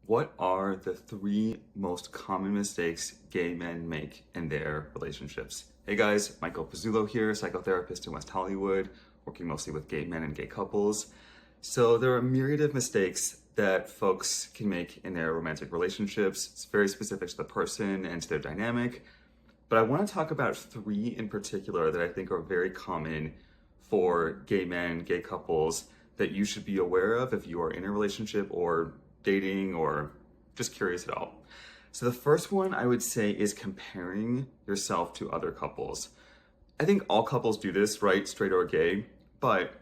What are the three most common mistakes gay men make in their relationships? Hey guys, Michael Pizzulo here, psychotherapist in West Hollywood, working mostly with gay men and gay couples. So there are a myriad of mistakes that folks can make in their romantic relationships. It's very specific to the person and to their dynamic. But I want to talk about three in particular that I think are very common for gay men, gay couples that you should be aware of if you are in a relationship or dating or just curious at all. So the first one I would say is comparing yourself to other couples. I think all couples do this, right? Straight or gay. But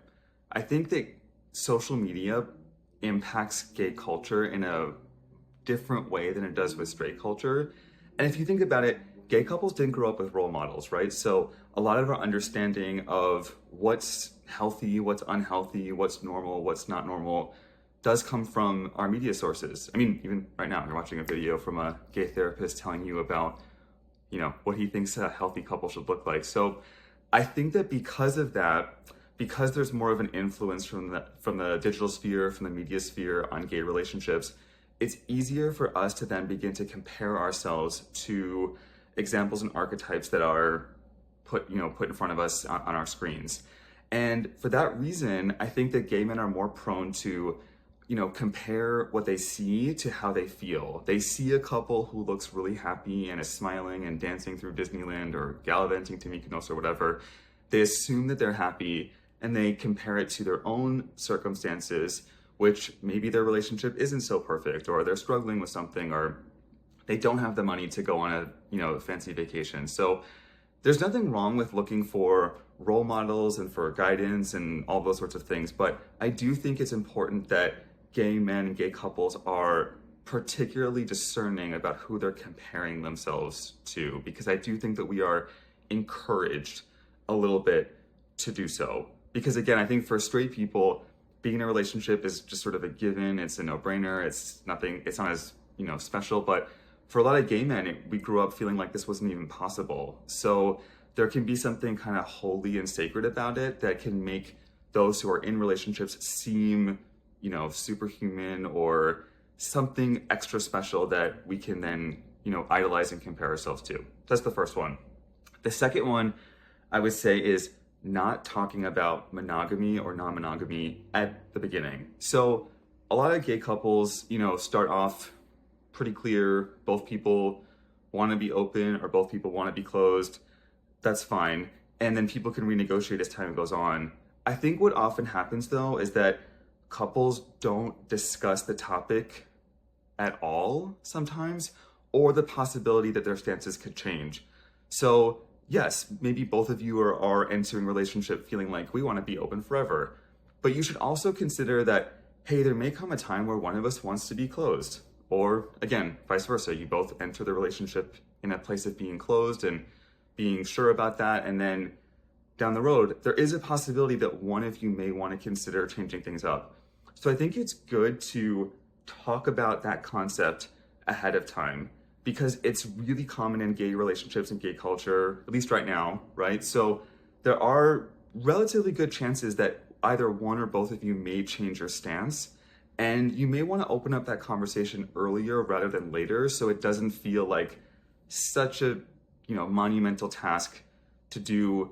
I think that social media impacts gay culture in a different way than it does with straight culture. And if you think about it, gay couples didn't grow up with role models, right? So a lot of our understanding of what's healthy, what's unhealthy, what's normal, what's not normal does come from our media sources. I mean, even right now, you're watching a video from a gay therapist telling you about, what he thinks a healthy couple should look like. So I think that because of that, because there's more of an influence from the digital sphere, from the media sphere on gay relationships, it's easier for us to then begin to compare ourselves to examples and archetypes that are put in front of us on our screens. And for that reason, I think that gay men are more prone to compare what they see to how they feel. They see a couple who looks really happy and is smiling and dancing through Disneyland or gallivanting to Mykonos or whatever. They assume that they're happy and they compare it to their own circumstances, which maybe their relationship isn't so perfect, or they're struggling with something, or they don't have the money to go on a fancy vacation. So there's nothing wrong with looking for role models and for guidance and all those sorts of things, but I do think it's important that gay men and gay couples are particularly discerning about who they're comparing themselves to, because I do think that we are encouraged a little bit to do so. Because again, I think for straight people, being in a relationship is just sort of a given. It's a no-brainer. It's not as special. But for a lot of gay men, we grew up feeling like this wasn't even possible. So there can be something kind of holy and sacred about it that can make those who are in relationships seem superhuman or something extra special that we can then, idolize and compare ourselves to. That's the first one. The second one I would say is not talking about monogamy or non-monogamy at the beginning. So a lot of gay couples, start off pretty clear. Both people want to be open or both people want to be closed. That's fine. And then people can renegotiate as time goes on. I think what often happens though is that couples don't discuss the topic at all sometimes, or the possibility that their stances could change. So yes, maybe both of you are entering a relationship feeling like we want to be open forever, but you should also consider that, hey, there may come a time where one of us wants to be closed, or again, vice versa. You both enter the relationship in a place of being closed and being sure about that, and then down the road, there is a possibility that one of you may want to consider changing things up. So I think it's good to talk about that concept ahead of time because it's really common in gay relationships and gay culture, at least right now, right? So there are relatively good chances that either one or both of you may change your stance, and you may want to open up that conversation earlier rather than later so it doesn't feel like such a, monumental task to do,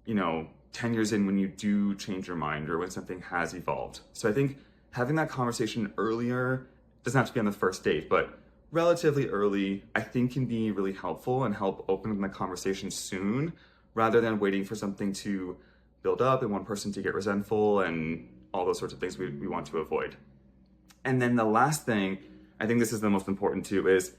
10 years in when you do change your mind or when something has evolved. So I think having that conversation earlier, doesn't have to be on the first date, but relatively early, I think can be really helpful and help open the conversation soon rather than waiting for something to build up and one person to get resentful and all those sorts of things we want to avoid. And then the last thing, I think this is the most important too, is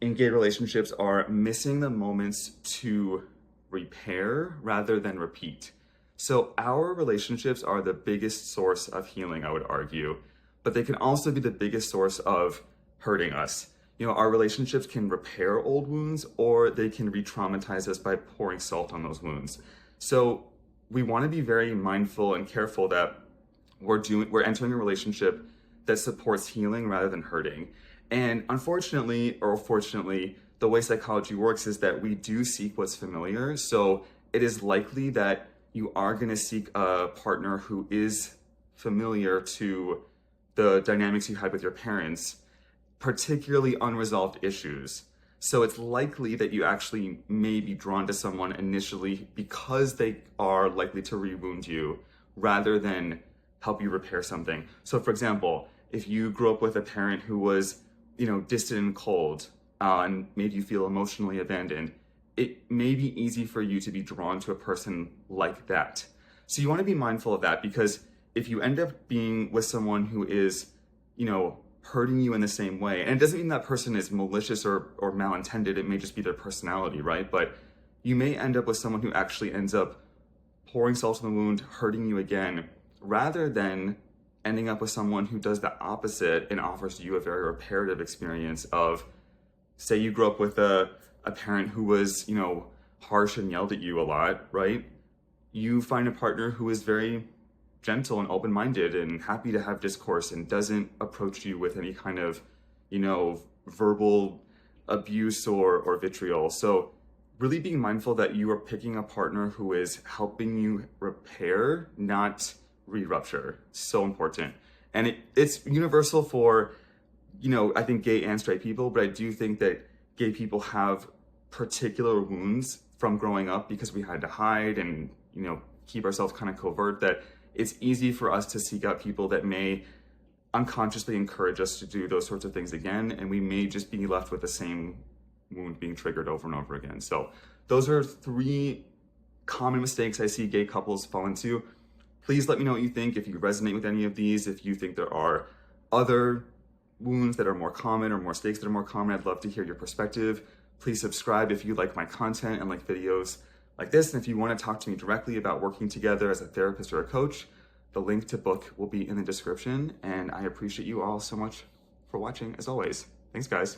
in gay relationships are missing the moments to repair rather than repeat. So our relationships are the biggest source of healing, I would argue, but they can also be the biggest source of hurting us. Our relationships can repair old wounds or they can re-traumatize us by pouring salt on those wounds. So we want to be very mindful and careful that we're entering a relationship that supports healing rather than hurting. And unfortunately, or fortunately, the way psychology works is that we do seek what's familiar. So it is likely that you are going to seek a partner who is familiar to the dynamics you had with your parents. particularly unresolved issues. So it's likely that you actually may be drawn to someone initially because they are likely to re-wound you rather than help you repair something. So for example, if you grew up with a parent who was, distant and cold, and made you feel emotionally abandoned, it may be easy for you to be drawn to a person like that. So you want to be mindful of that, because if you end up being with someone who is, hurting you in the same way, and it doesn't mean that person is malicious or malintended, it may just be their personality, right? But you may end up with someone who actually ends up pouring salt in the wound, hurting you again, rather than ending up with someone who does the opposite and offers you a very reparative experience of, say you grew up with a parent who was, harsh and yelled at you a lot, right? You find a partner who is very gentle and open-minded and happy to have discourse and doesn't approach you with any kind of, verbal abuse or vitriol. So really being mindful that you are picking a partner who is helping you repair, not re-rupture. So important. And it's universal for, I think gay and straight people, but I do think that gay people have particular wounds from growing up because we had to hide and, keep ourselves kind of covert, that it's easy for us to seek out people that may unconsciously encourage us to do those sorts of things again, and we may just be left with the same wound being triggered over and over again. So those are 3 common mistakes I see gay couples fall into. Please let me know what you think, if you resonate with any of these, if you think there are other wounds that are more common or more mistakes that are more common. I'd love to hear your perspective. Please subscribe if you like my content and like videos like this. And if you want to talk to me directly about working together as a therapist or a coach, the link to book will be in the description. And I appreciate you all so much for watching, as always. Thanks, guys.